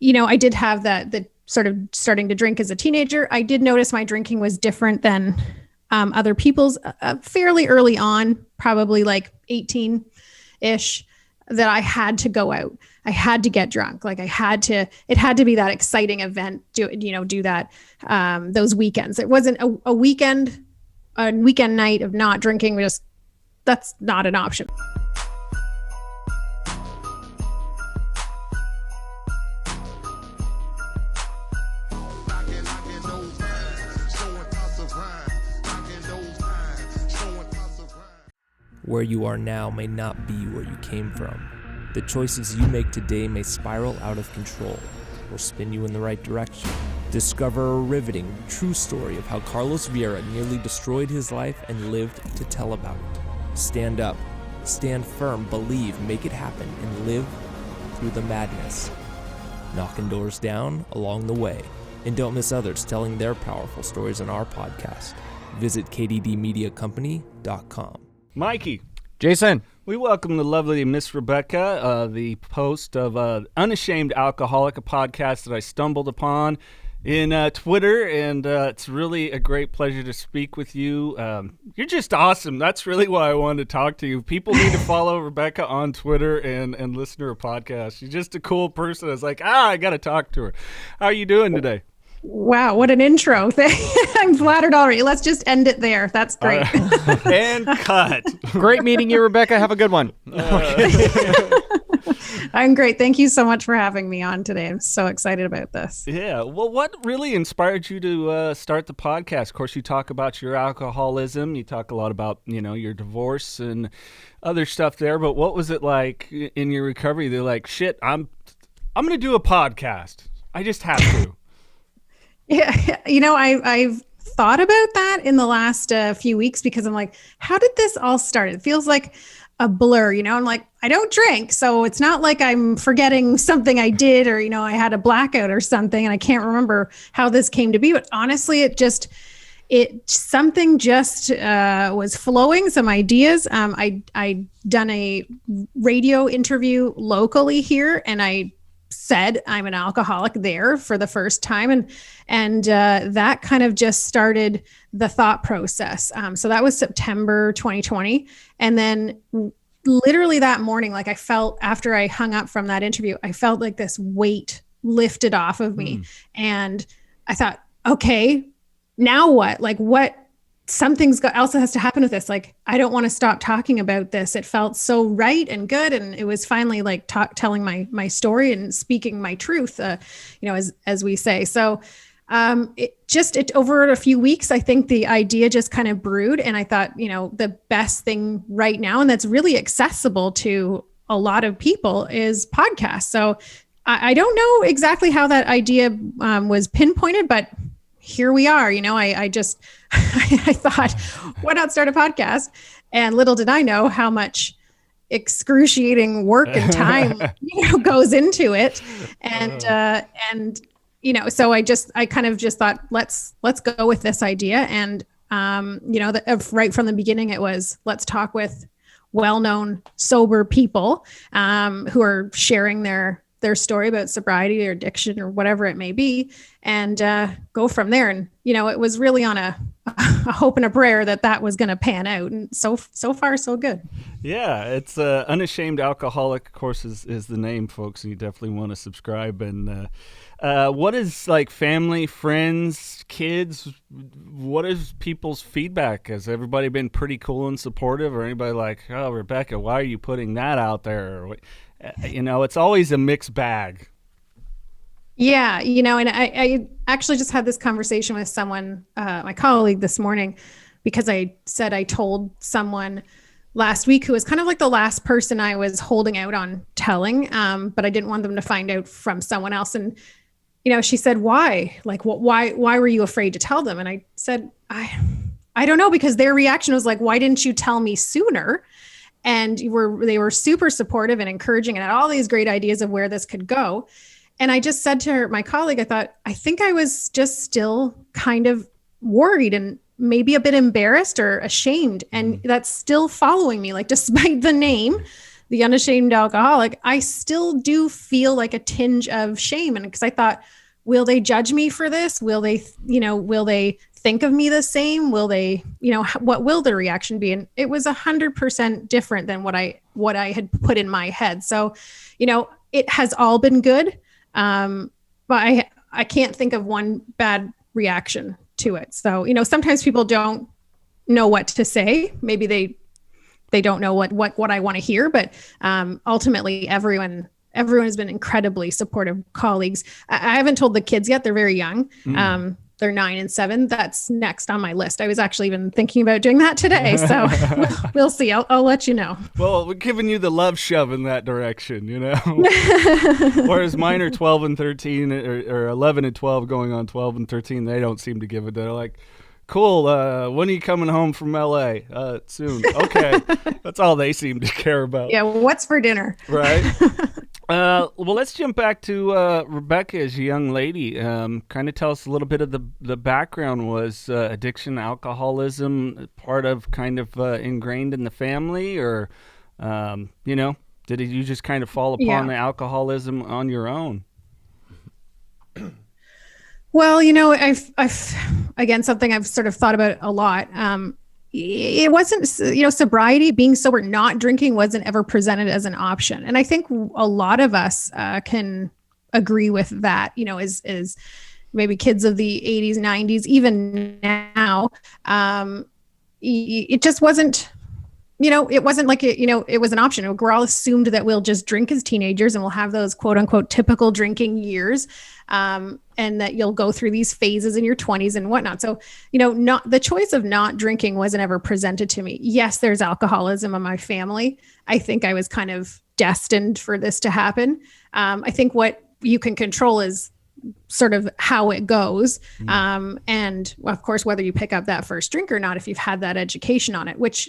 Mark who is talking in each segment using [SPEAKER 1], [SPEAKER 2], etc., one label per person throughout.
[SPEAKER 1] I did have the sort of starting to drink as a teenager. I did notice my drinking was different than other people's fairly early on, probably like 18-ish, that I had to go out. I had to get drunk. Like it had to be that exciting event, do that those weekends. It wasn't a weekend night of not drinking. That's not an option.
[SPEAKER 2] Where you are now may not be where you came from. The choices you make today may spiral out of control or spin you in the right direction. Discover a riveting, true story of how Carlos Vieira nearly destroyed his life and lived to tell about it. Stand up, stand firm, believe, make it happen, and live through the madness. Knocking doors down along the way. And don't miss others telling their powerful stories on our podcast. Visit kddmediacompany.com.
[SPEAKER 3] Mikey.
[SPEAKER 4] Jason.
[SPEAKER 3] We welcome the lovely Miss Rebecca, the host of Unashamed Alcoholic, a podcast that I stumbled upon in Twitter, and it's really a great pleasure to speak with you. You're just awesome. That's really why I wanted to talk to you. People need to follow Rebecca on Twitter and listen to her podcast. She's just a cool person. I was like, I got to talk to her. How are you doing today?
[SPEAKER 1] Wow, what an intro. I'm flattered already. Let's just end it there. That's great.
[SPEAKER 3] And cut.
[SPEAKER 4] Great meeting you, Rebecca. Have a good one.
[SPEAKER 1] I'm great. Thank you so much for having me on today. I'm so excited about this.
[SPEAKER 3] Yeah. Well, what really inspired you to start the podcast? Of course, you talk about your alcoholism. You talk a lot about, your divorce and other stuff there. But what was it like in your recovery? They're like, shit, I'm going to do a podcast. I just have to.
[SPEAKER 1] Yeah, I've thought about that in the last few weeks because I'm like, how did this all start? It feels like a blur, I'm like, I don't drink. So it's not like I'm forgetting something I did or, I had a blackout or something and I can't remember how this came to be. But honestly, something just was flowing, some ideas. I done a radio interview locally here and I said I'm an alcoholic there for the first time. And that kind of just started the thought process. So that was September 2020. And then literally that morning, like I felt after I hung up from that interview, I felt like this weight lifted off of me. And I thought, okay, now what? Like something's else has to happen with this. Like, I don't want to stop talking about this. It felt so right and good. And it was finally like telling my story and speaking my truth, as we say. So it over a few weeks, I think the idea just kind of brewed. And I thought, the best thing right now, and that's really accessible to a lot of people, is podcasts. So I don't know exactly how that idea was pinpointed, but here we are. I just, I thought, why not start a podcast? And little did I know how much excruciating work and time, goes into it. And so I kind of just thought, let's go with this idea. And, right from the beginning, it was, let's talk with well-known sober people who are sharing their story about sobriety or addiction or whatever it may be, and go from there. And, it was really on a hope and a prayer that was going to pan out. And so far, so good.
[SPEAKER 3] Yeah, it's Unashamed Alcoholic, of course, is the name, folks. And you definitely want to subscribe. And what is like family, friends, kids? What is people's feedback? Has everybody been pretty cool and supportive, or anybody like, oh, Rebecca, why are you putting that out there? It's always a mixed bag.
[SPEAKER 1] Yeah. And I actually just had this conversation with someone, my colleague this morning, because I said I told someone last week who was kind of like the last person I was holding out on telling, but I didn't want them to find out from someone else. And, she said, why? Like, why were you afraid to tell them? And I said, I don't know, because their reaction was like, why didn't you tell me sooner? And they were super supportive and encouraging and had all these great ideas of where this could go. And I just said to my colleague, I think I was just still kind of worried and maybe a bit embarrassed or ashamed. And that's still following me, like despite the name, the Unashamed Alcoholic, I still do feel like a tinge of shame. And because I thought, will they judge me for this? Will they, will they think of me the same? Will they, what will the reaction be? And it was 100% different than what I had put in my head. So, it has all been good. But I can't think of one bad reaction to it. So, sometimes people don't know what to say. Maybe they don't know what I want to hear, but ultimately everyone has been incredibly supportive colleagues. I haven't told the kids yet. They're very young. They're 9 and 7. That's next on my list. I was actually even thinking about doing that today. So we'll see. I'll let you know.
[SPEAKER 3] Well, we're giving you the love shove in that direction, Whereas mine are 12 and 13 or 11 and 12 going on 12 and 13. They don't seem to give it. They're like, cool. When are you coming home from LA? Soon. Okay. That's all they seem to care about.
[SPEAKER 1] Yeah. What's for dinner?
[SPEAKER 3] Right. Well, let's jump back to Rebecca as a young lady. Kind of tell us a little bit of the background. Was addiction, alcoholism part of kind of ingrained in the family, or, did you just kind of fall upon the alcoholism on your own?
[SPEAKER 1] Well, I've again, something I've sort of thought about a lot. It wasn't, sobriety, being sober, not drinking wasn't ever presented as an option. And I think a lot of us can agree with that, is maybe kids of the 80s, 90s, even now. It just wasn't, it wasn't like it was an option. We're all assumed that we'll just drink as teenagers and we'll have those quote unquote typical drinking years. And that you'll go through these phases in your 20s and whatnot. So, not the choice of not drinking wasn't ever presented to me. Yes, there's alcoholism in my family. I think I was kind of destined for this to happen. I think what you can control is sort of how it goes. And of course, whether you pick up that first drink or not, if you've had that education on it, which,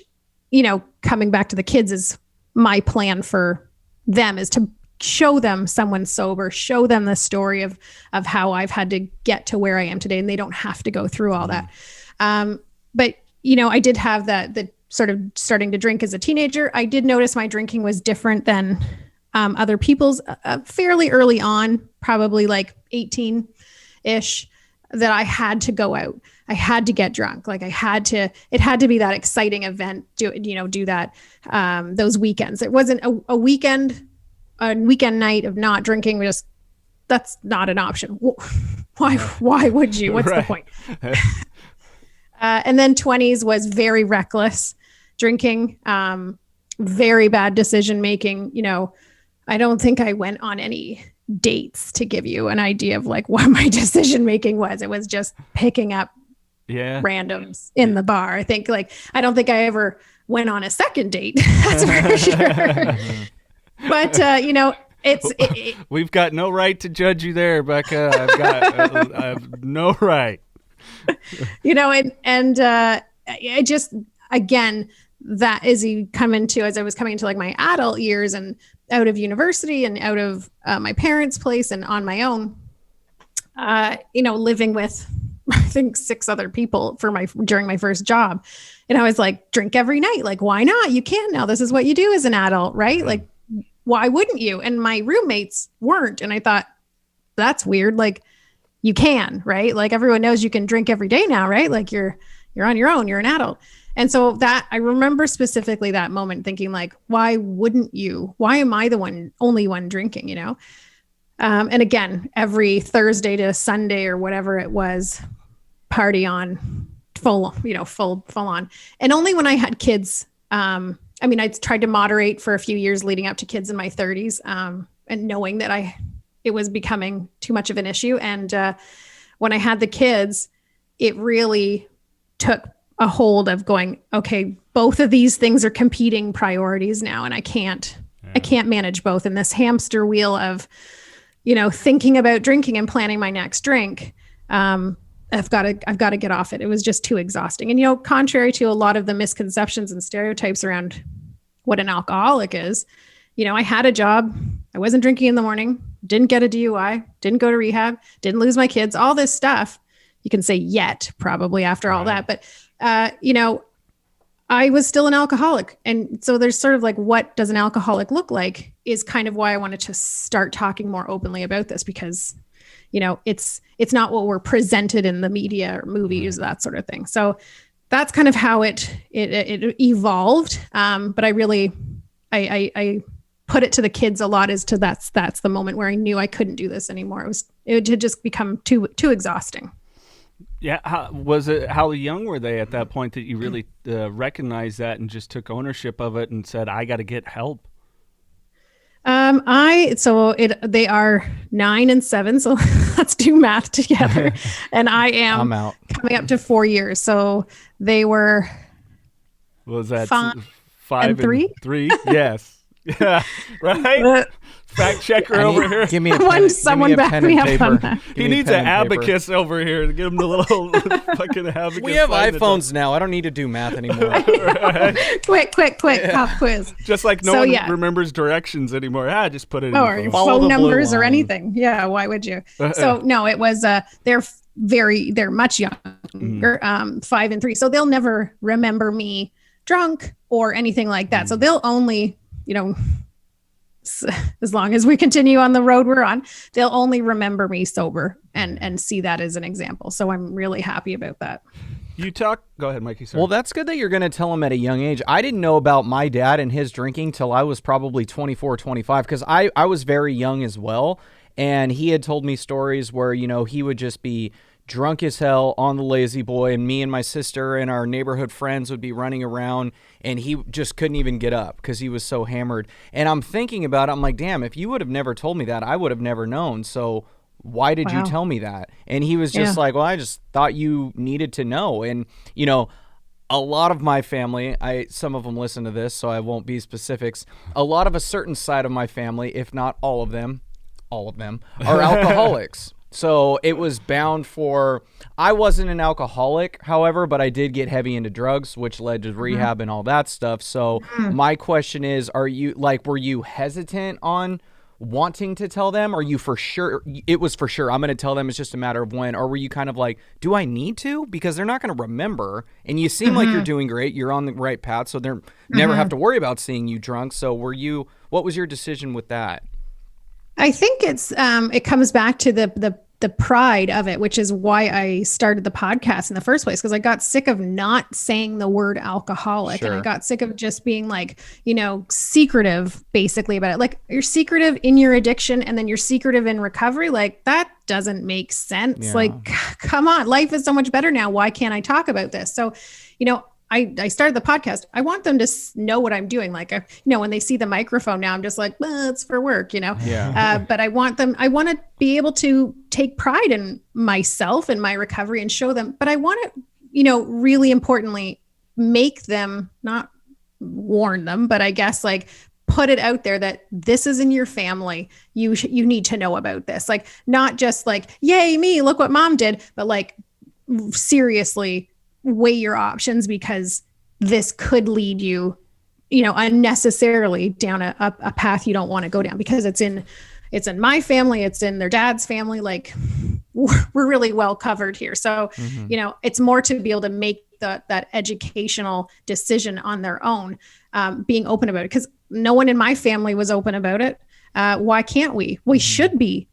[SPEAKER 1] coming back to the kids is my plan for them, is to show them someone sober, show them the story of how I've had to get to where I am today. And they don't have to go through all that. But, I did have the sort of starting to drink as a teenager. I did notice my drinking was different than other people's fairly early on, probably like 18-ish, that I had to go out. I had to get drunk. Like it had to be that exciting event, do that, those weekends. It wasn't a weekend night of not drinking. That's not an option. Why would you? What's the point? And then 20s was very reckless drinking, very bad decision making. I don't think I went on any dates to give you an idea of like what my decision making was. It was just picking up randoms in the bar. I don't think I ever went on a second date. That's for sure. But,
[SPEAKER 3] we've got no right to judge you there, Becca. I have no right.
[SPEAKER 1] I just, again, that as I was coming into like my adult years and out of university and out of my parents' place and on my own, living with, I think 6 other people during my first job. And I was like, drink every night. Like, why not? You can now. This is what you do as an adult, right? Like, why wouldn't you? And my roommates weren't. And I thought, that's weird. Like you can, right? Like everyone knows you can drink every day now, right? Like you're on your own, you're an adult. And so that I remember specifically that moment thinking like, why wouldn't you? Why am I the only one drinking, And again, every Thursday to Sunday or whatever it was, party on, full on. And only when I had kids, I tried to moderate for a few years leading up to kids in my 30s, and knowing that it was becoming too much of an issue. And when I had the kids, it really took a hold of going, okay, both of these things are competing priorities now. And I can't manage both in this hamster wheel of, thinking about drinking and planning my next drink. I've got to get off it. It was just too exhausting. And, contrary to a lot of the misconceptions and stereotypes around what an alcoholic is, I had a job. I wasn't drinking in the morning, didn't get a DUI, didn't go to rehab, didn't lose my kids, all this stuff. You can say yet probably after all that. But, I was still an alcoholic. And so there's sort of like, what does an alcoholic look like is kind of why I wanted to start talking more openly about this, because, it's not what we're presented in the media or movies, that sort of thing. So that's kind of how it evolved. But I really, I put it to the kids a lot as to that's the moment where I knew I couldn't do this anymore. It had just become too exhausting.
[SPEAKER 3] Yeah. How young were they at that point that you really recognized that and just took ownership of it and said, I got to get help?
[SPEAKER 1] They are 9 and 7. So let's do math together. And I'm out. Coming up to 4 years. So they were,
[SPEAKER 3] what was that?
[SPEAKER 1] 5
[SPEAKER 3] and
[SPEAKER 1] 3?
[SPEAKER 3] 3. Yes. Yeah. Right. Fact checker over here.
[SPEAKER 4] Give me a pen,
[SPEAKER 1] someone back me up on that.
[SPEAKER 3] He needs an abacus over here to give him the little fucking abacus.
[SPEAKER 4] We have iPhones now. I don't need to do math anymore.
[SPEAKER 1] Right. Quick, pop quiz.
[SPEAKER 3] Just like no one remembers directions anymore. Just put it in
[SPEAKER 1] or phone numbers or anything. Yeah, why would you? So no, it was they're much younger, 5 and 3. So they'll never remember me drunk or anything like that. So they'll only, as long as we continue on the road we're on, they'll only remember me sober and see that as an example. So I'm really happy about that.
[SPEAKER 3] Go ahead, Mikey. Sorry.
[SPEAKER 4] Well, that's good that you're going to tell them at a young age. I didn't know about my dad and his drinking till I was probably 24, 25, because I was very young as well. And he had told me stories where, he would just be drunk as hell on the lazy boy, and me and my sister and our neighborhood friends would be running around, and he just couldn't even get up because he was so hammered. And I'm thinking about it, I'm like, damn, if you would have never told me that, I would have never known. So why did you tell me that? And he was just like, well, I just thought you needed to know. And a lot of my family, some of them listen to this, so I won't be specifics. A lot of a certain side of my family, if not all of them are alcoholics. So it was bound for, I wasn't an alcoholic, however, but I did get heavy into drugs, which led to rehab and all that stuff. So my question is, were you hesitant on wanting to tell them? Or you for sure, it was for sure, I'm going to tell them, it's just a matter of when? Or were you kind of like, do I need to? Because they're not going to remember. And you seem like you're doing great. You're on the right path. So they're never have to worry about seeing you drunk. So what was your decision with that?
[SPEAKER 1] I think it comes back to the pride of it, which is why I started the podcast in the first place, because I got sick of not saying the word alcoholic. Sure. And I got sick of just being like, secretive basically about it. Like, you're secretive in your addiction and then you're secretive in recovery. Like, that doesn't make sense. Yeah. Like, come on, life is so much better now. Why can't I talk about this? So, I started the podcast. I want them to know what I'm doing. Like, when they see the microphone now, I'm just like, well, it's for work, Yeah. But I want to be able to take pride in myself and my recovery and show them. But I want to, really importantly, make them, not warn them, but I guess like put it out there that this is in your family. You need to know about this. Like, not just like, yay, me, look what mom did, but like, seriously, weigh your options, because this could lead you, unnecessarily down a path you don't want to go down, because it's in my family, it's in their dad's family. Like, we're really well covered here. So, it's more to be able to make that educational decision on their own, being open about it, because no one in my family was open about it. Why can't we? We should be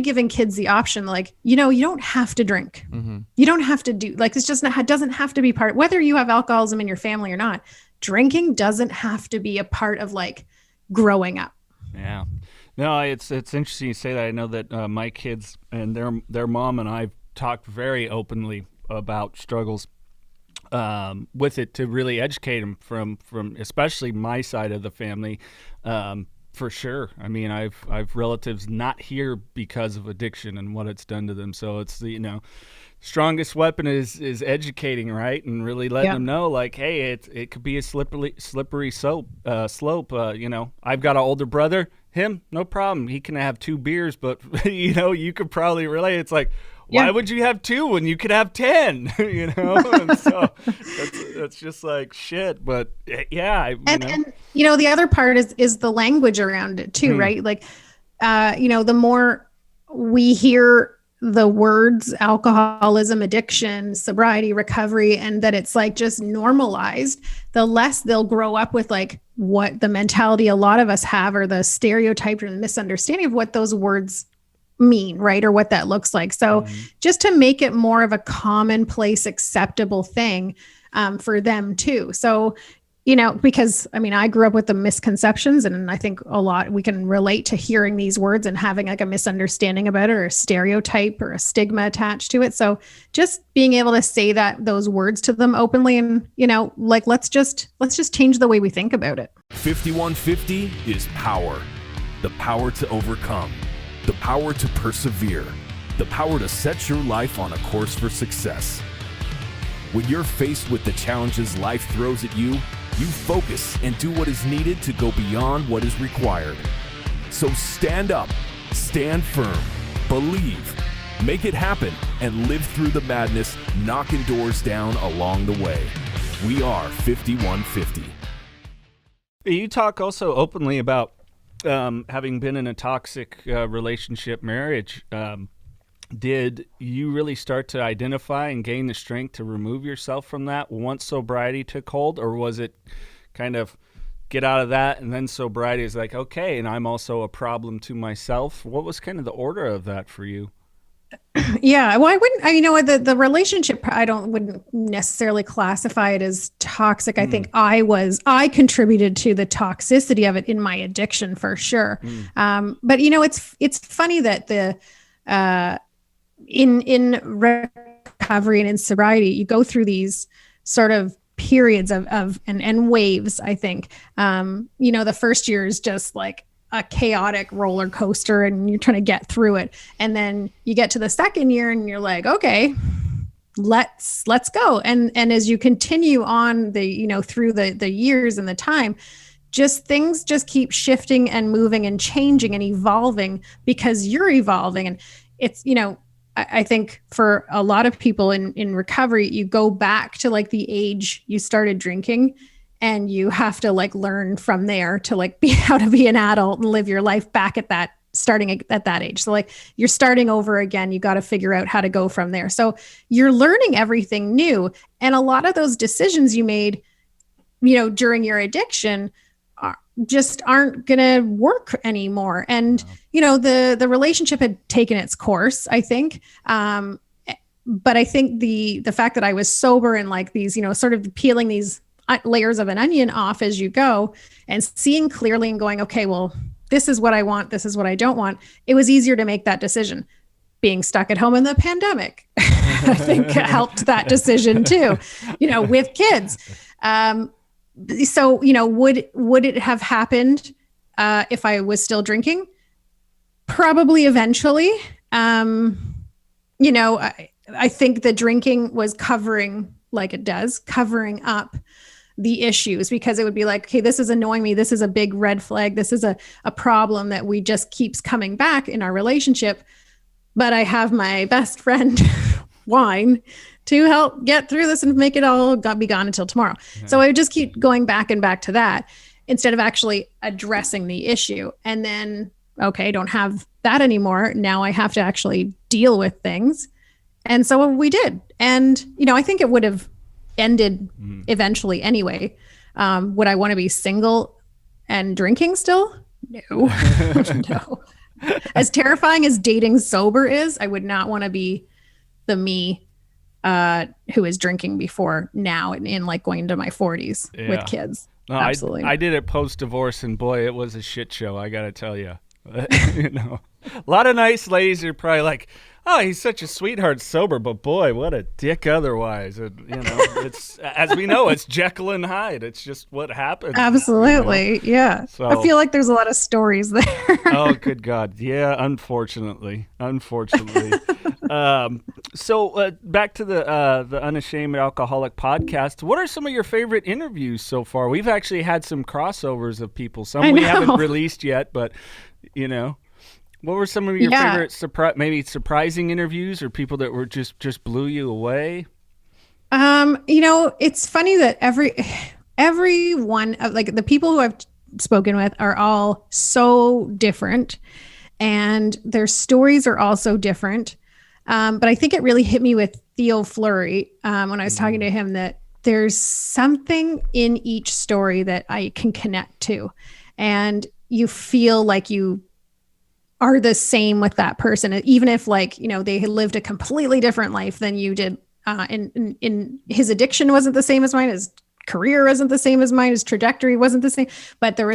[SPEAKER 1] giving kids the option. Like, you don't have to drink. You don't have to do, like, it's just not, it doesn't have to be part, whether you have alcoholism in your family or not, drinking doesn't have to be a part of like growing up.
[SPEAKER 3] Yeah. No, it's interesting you say that. I know that my kids and their mom and I talked very openly about struggles with it, to really educate them from especially my side of the family. For sure. I mean, I've relatives not here because of addiction and what it's done to them. So it's the strongest weapon is educating, right, and really letting them know, like, hey, it could be a slippery slope. I've got an older brother. Him, no problem. He can have 2 beers, but you could probably relate. It's like, why would you have 2 when you could have 10? And so that's just like shit. But yeah,
[SPEAKER 1] and the other part is the language around it too, right? Like, the more we hear the words alcoholism, addiction, sobriety, recovery, and that it's like just normalized, the less they'll grow up with like what the mentality a lot of us have, or the stereotype or the misunderstanding of what those words mean, right? Or what that looks like. So just to make it more of a commonplace, acceptable thing for them too. So, because I grew up with the misconceptions, and I think a lot we can relate to hearing these words and having like a misunderstanding about it, or a stereotype or a stigma attached to it. So just being able to say those words to them openly, and like let's just change the way we think about it.
[SPEAKER 5] 5150 is power. The power to overcome, the power to persevere, the power to set your life on a course for success. When you're faced with the challenges life throws at you, you focus and do what is needed to go beyond what is required. So stand up, stand firm, believe, make it happen, and live through the madness, knocking doors down along the way. We are 5150.
[SPEAKER 3] You talk also openly about having been in a toxic relationship marriage. Did you really start to identify and gain the strength to remove yourself from that once sobriety took hold, or was it kind of get out of that and then sobriety is like, okay, and I'm also a problem to myself? What was kind of the order of that for you?
[SPEAKER 1] Yeah, well, the relationship, wouldn't necessarily classify it as toxic. I think I contributed to the toxicity of it in my addiction for sure. But it's funny that in recovery and in sobriety, you go through these sort of periods of waves, I think. The first year is just like a chaotic roller coaster and you're trying to get through it. And then you get to the second year and you're like, okay, let's go. And as you continue on through the years and the time, just things just keep shifting and moving and changing and evolving because you're evolving. And it's, I think for a lot of people in recovery, you go back to like the age you started drinking, and you have to like learn from there to like be how to be an adult and live your life back starting at that age. So like you're starting over again, you got to figure out how to go from there. So you're learning everything new. And a lot of those decisions you made, during your addiction aren't going to work anymore. And, the relationship had taken its course, I think. But I think the fact that I was sober and like these, sort of peeling these layers of an onion off as you go and seeing clearly and going, okay, well, this is what I want. This is what I don't want. It was easier to make that decision. Being stuck at home in the pandemic, I think helped that decision too, with kids. So, would it have happened if I was still drinking? Probably eventually. I think the drinking was covering up the issues, because it would be like, okay, this is annoying me. This is a big red flag. This is a problem that we just keeps coming back in our relationship. But I have my best friend, wine, to help get through this and make it all be gone until tomorrow. Mm-hmm. So I would just keep going back and back to that instead of actually addressing the issue. And then, okay, don't have that anymore. Now I have to actually deal with things. And so we did. And, I think it would have ended eventually anyway. Would I want to be single and drinking still? No. No. As terrifying as dating sober is, I would not want to be the me who is drinking before now in like going into my 40s with kids. No, absolutely.
[SPEAKER 3] I did it post-divorce, and boy, it was a shit show, I got to tell you. A lot of nice ladies are probably like, oh, he's such a sweetheart sober, but boy, what a dick otherwise. It's, as we know, it's Jekyll and Hyde. It's just what happens.
[SPEAKER 1] Absolutely. Yeah. So, I feel like there's a lot of stories there.
[SPEAKER 3] Oh, good God. Yeah, unfortunately. So back to the Unashamed Alcoholic podcast. What are some of your favorite interviews so far? We've actually had some crossovers of people. Some we haven't released yet, but, what were some of your favorite surprising interviews, or people that were just blew you away?
[SPEAKER 1] It's funny that every one of like the people who I've spoken with are all so different, and their stories are also different. But I think it really hit me with Theo Fleury when I was talking to him, that there's something in each story that I can connect to. And you feel like you are the same with that person, even if, like, you know, they had lived a completely different life than you did. In his addiction wasn't the same as mine. His career wasn't the same as mine. His trajectory wasn't the same. But there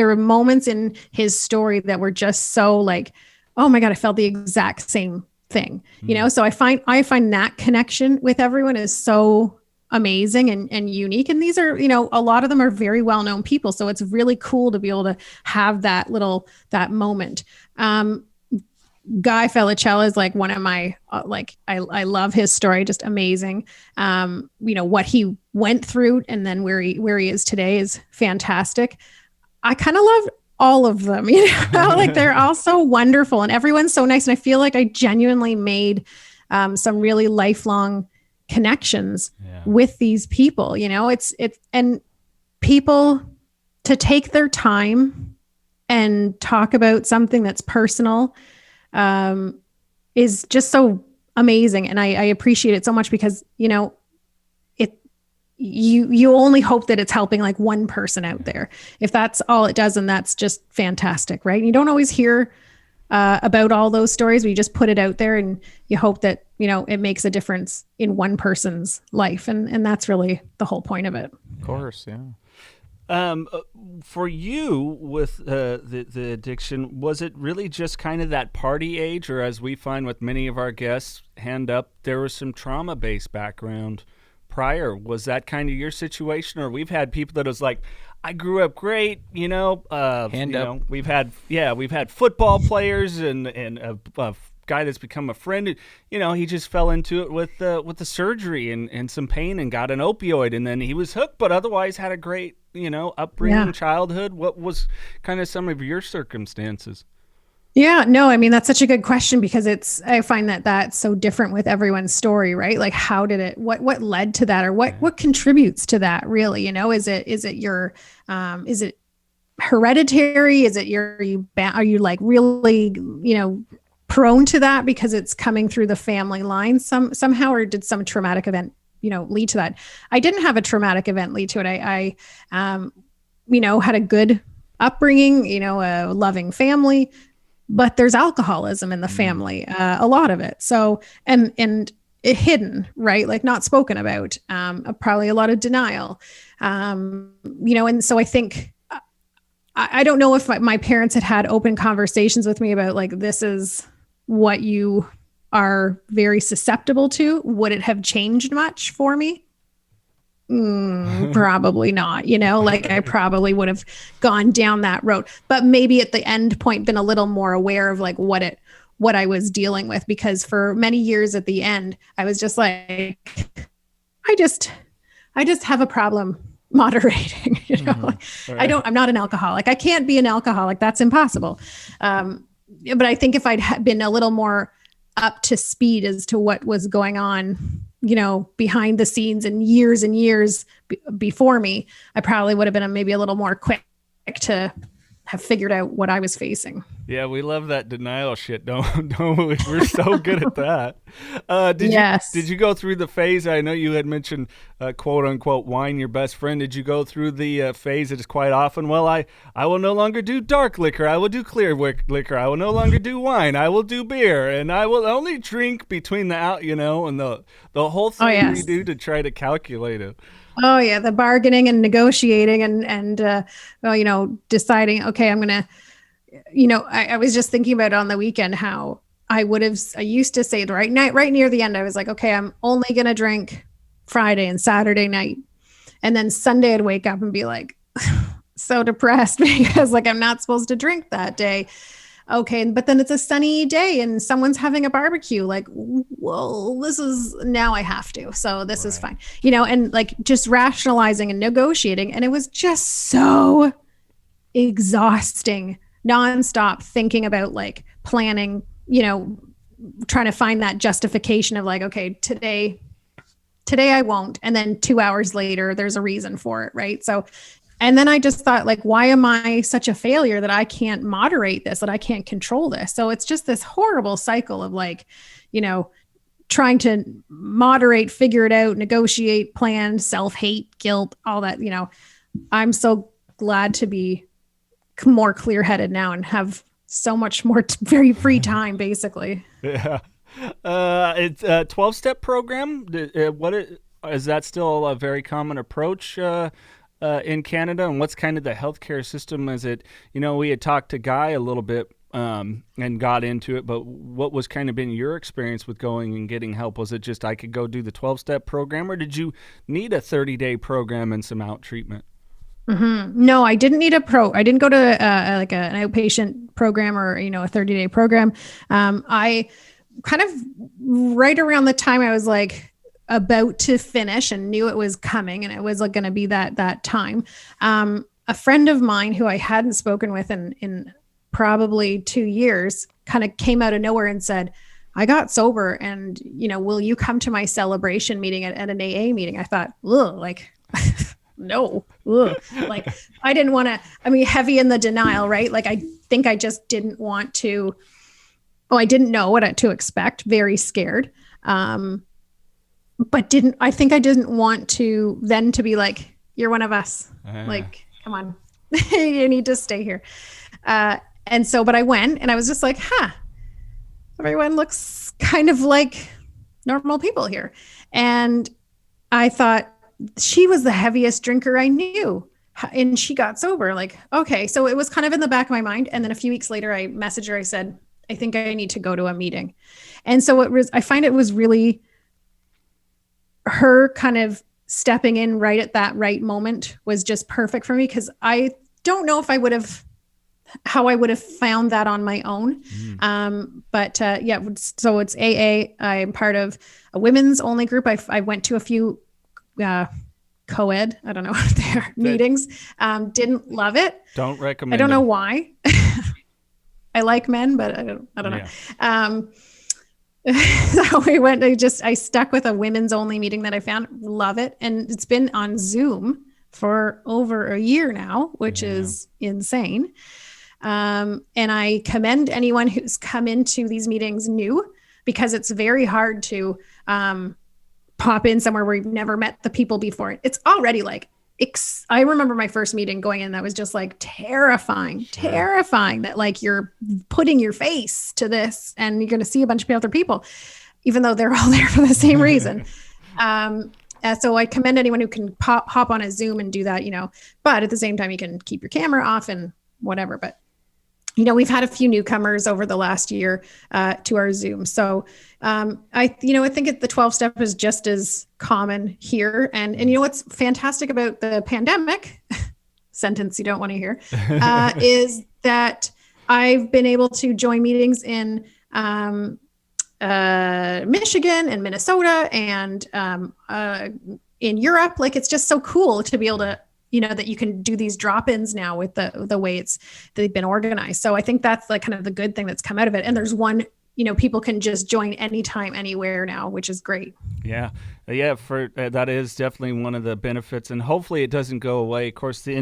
[SPEAKER 1] were moments in his story that were just so like, oh my God, I felt the exact same thing. You know, so I find that connection with everyone is so amazing and unique. And these are, you know, a lot of them are very well-known people. So it's really cool to be able to have that moment. Guy Felicella is like one of my, I love his story, just amazing. You know, what he went through and then where he is today is fantastic. I kind of love all of them, you know, like they're all so wonderful and everyone's so nice. And I feel like I genuinely made some really lifelong connections with these people. You know, it's and people to take their time and talk about something that's personal is just so amazing. And I appreciate it so much because, you know, you only hope that it's helping like one person out there. If that's all it does, and that's just fantastic, right? And you don't always hear about all those stories, but you just put it out there and you hope that, you know, it makes a difference in one person's life. And that's really the whole point of it.
[SPEAKER 4] Of course. Yeah.
[SPEAKER 3] For you with the addiction, was it really just kind of that party age, or as we find with many of our guests, hand up, there was some trauma-based background prior? Was that kind of your situation? Or we've had people that was like, I grew up great, you know,
[SPEAKER 4] Hand up.
[SPEAKER 3] we've had football players and a guy that's become a friend, you know, he just fell into it with the surgery and some pain and got an opioid, and then he was hooked, but otherwise had a great, you know, upbringing, childhood. What was kind of some of your circumstances?
[SPEAKER 1] Yeah, no, I mean, that's such a good question because I find that that's so different with everyone's story, right? Like, how did what led to that, or what contributes to that really? You know, is it your, is it hereditary? Is it are you like really, you know, prone to that because it's coming through the family line somehow, or did some traumatic event, you know, lead to that? I didn't have a traumatic event lead to it. I you know, had a good upbringing, you know, a loving family, but there's alcoholism in the family, a lot of it. So, and it hidden, right? Like not spoken about, probably a lot of denial, you know? And so I think, I don't know if my parents had open conversations with me about like, this is what you are very susceptible to. Would it have changed much for me? Probably not, you know, like I probably would have gone down that road, but maybe at the end point been a little more aware of like what I was dealing with, because for many years at the end, I was just like, I just have a problem moderating, you know, right. I'm not an alcoholic. I can't be an alcoholic. That's impossible. But I think if I'd been a little more up to speed as to what was going on, you know, behind the scenes and years before me, I probably would have been maybe a little more quick to have figured out what I was facing. Yeah,
[SPEAKER 3] we love that denial shit, don't we? We're so good at that. Did you go through the phase? I know you had mentioned quote unquote wine your best friend. Did you go through the phase that is quite often, well, I will no longer do dark liquor, I will do clear liquor, I will no longer do wine, I will do beer, and I will only drink between the you know, and the whole thing we do to try to calculate it.
[SPEAKER 1] Oh yeah, the bargaining and negotiating and well, you know, deciding, okay, I'm gonna, you know, I was just thinking about it on the weekend how I used to say right near the end, I was like, okay, I'm only gonna drink Friday and Saturday night, and then Sunday I'd wake up and be like so depressed because like I'm not supposed to drink that day. Okay, but then it's a sunny day and someone's having a barbecue. Like, well, now I have to. So this is fine. You know, and like just rationalizing and negotiating. And it was just so exhausting, nonstop thinking about like planning, you know, trying to find that justification of like, okay, today I won't. And then 2 hours later, there's a reason for it. Right. So, and then I just thought like, why am I such a failure that I can't moderate this, that I can't control this? So it's just this horrible cycle of like, trying to moderate, figure it out, negotiate, plan, self-hate, guilt, all that, I'm so glad to be more clear-headed now and have so much more very free time, basically.
[SPEAKER 3] Yeah. It's a 12-step program. Is that still a very common approach in Canada? And what's kind of the healthcare system? Is it, we had talked to Guy a little bit and got into it, but what was kind of been your experience with going and getting help? Was it just I could go do the 12-step program, or did you need a 30-day program and some out treatment?
[SPEAKER 1] Mm-hmm. No, I didn't need I didn't go to like an outpatient program or, a 30-day program. I kind of right around the time I was like about to finish and knew it was coming and it was like going to be that time. A friend of mine who I hadn't spoken with in probably 2 years kind of came out of nowhere and said, I got sober and, will you come to my celebration meeting at an AA meeting? I thought, like, no, like I didn't want to, heavy in the denial, right? Like, I think I just didn't want to, I didn't know what to expect. Very scared. But I think I didn't want to then to be like, you're one of us. Like, come on, you need to stay here. But I went and I was just like, everyone looks kind of like normal people here. And I thought she was the heaviest drinker I knew. And she got sober. Like, okay. So it was kind of in the back of my mind. And then a few weeks later, I messaged her. I said, I think I need to go to a meeting. And so I find it was really her kind of stepping in right at that right moment was just perfect for me. Cause I don't know if how I would have found that on my own. So it's AA. I'm part of a women's only group. I went to a few co-ed, I don't know what they are, meetings. Didn't love it.
[SPEAKER 3] Don't recommend
[SPEAKER 1] I don't know why. I like men, but I don't know. Yeah. So I stuck with a women's only meeting that I found. Love it. And it's been on Zoom for over a year now, which is insane. And I commend anyone who's come into these meetings new, because it's very hard to pop in somewhere where you've never met the people before. It's already like, I remember my first meeting going in, that was just like terrifying that like you're putting your face to this and you're going to see a bunch of other people, even though they're all there for the same reason. So I commend anyone who can hop on a Zoom and do that, but at the same time, you can keep your camera off and whatever. But, we've had a few newcomers over the last year to our Zoom. So I think the 12-step is just as common here. And what's fantastic about the pandemic, sentence you don't want to hear, is that I've been able to join meetings in Michigan and Minnesota and in Europe. Like, it's just so cool to be able to, that you can do these drop-ins now with the way they've been organized. So I think that's like kind of the good thing that's come out of it. And there's one, people can just join anytime, anywhere now, which is great.
[SPEAKER 3] Yeah. For that is definitely one of the benefits, and hopefully it doesn't go away. Of course, the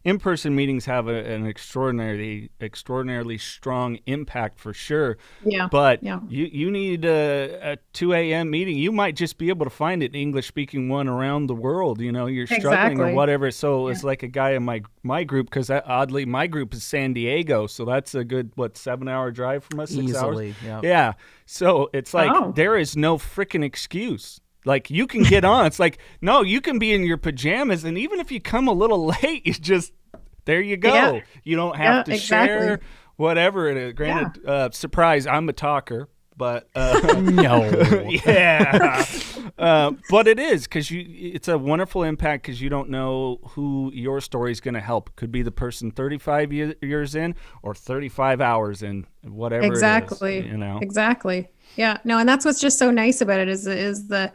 [SPEAKER 3] in-person meetings have an extraordinarily strong impact for sure. Yeah. But you need a 2 a.m. meeting. You might just be able to find an English-speaking one around the world. You're struggling or whatever. So it's like a guy in my group, because oddly my group is San Diego, so that's a good 7-hour drive from us. 6 hours. Yeah. So it's like there is no freaking excuse. Like, you can get on. It's like, no, you can be in your pajamas, and even if you come a little late, you just, there you go. Yeah. You don't have to share whatever it is. Granted, surprise, I'm a talker, but
[SPEAKER 4] no.
[SPEAKER 3] Yeah. But it is, because it's a wonderful impact, because you don't know who your story is going to help. Could be the person 35 years in or 35 hours in, whatever it is.
[SPEAKER 1] Exactly. Yeah. No, and that's what's just so nice about it is the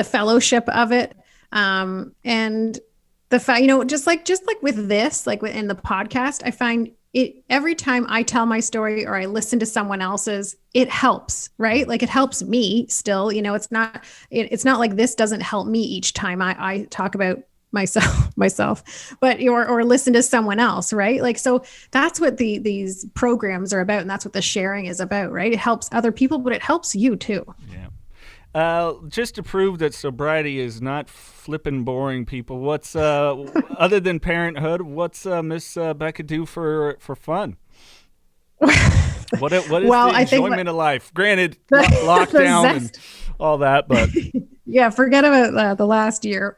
[SPEAKER 1] fellowship of it. And the fact, just like with this, like in the podcast, I find it every time I tell my story or I listen to someone else's, it helps, right? Like, it helps me still, it's not like this doesn't help me each time I talk about myself, but or listen to someone else, right? Like, so that's what these programs are about, and that's what the sharing is about, right? It helps other people, but it helps you too.
[SPEAKER 3] Yeah. Just to prove that sobriety is not flippin' boring, people. What's other than parenthood? What's Miss Becca do for fun? What is the enjoyment of life? Granted, lockdown and all that, but
[SPEAKER 1] yeah, forget about the last year.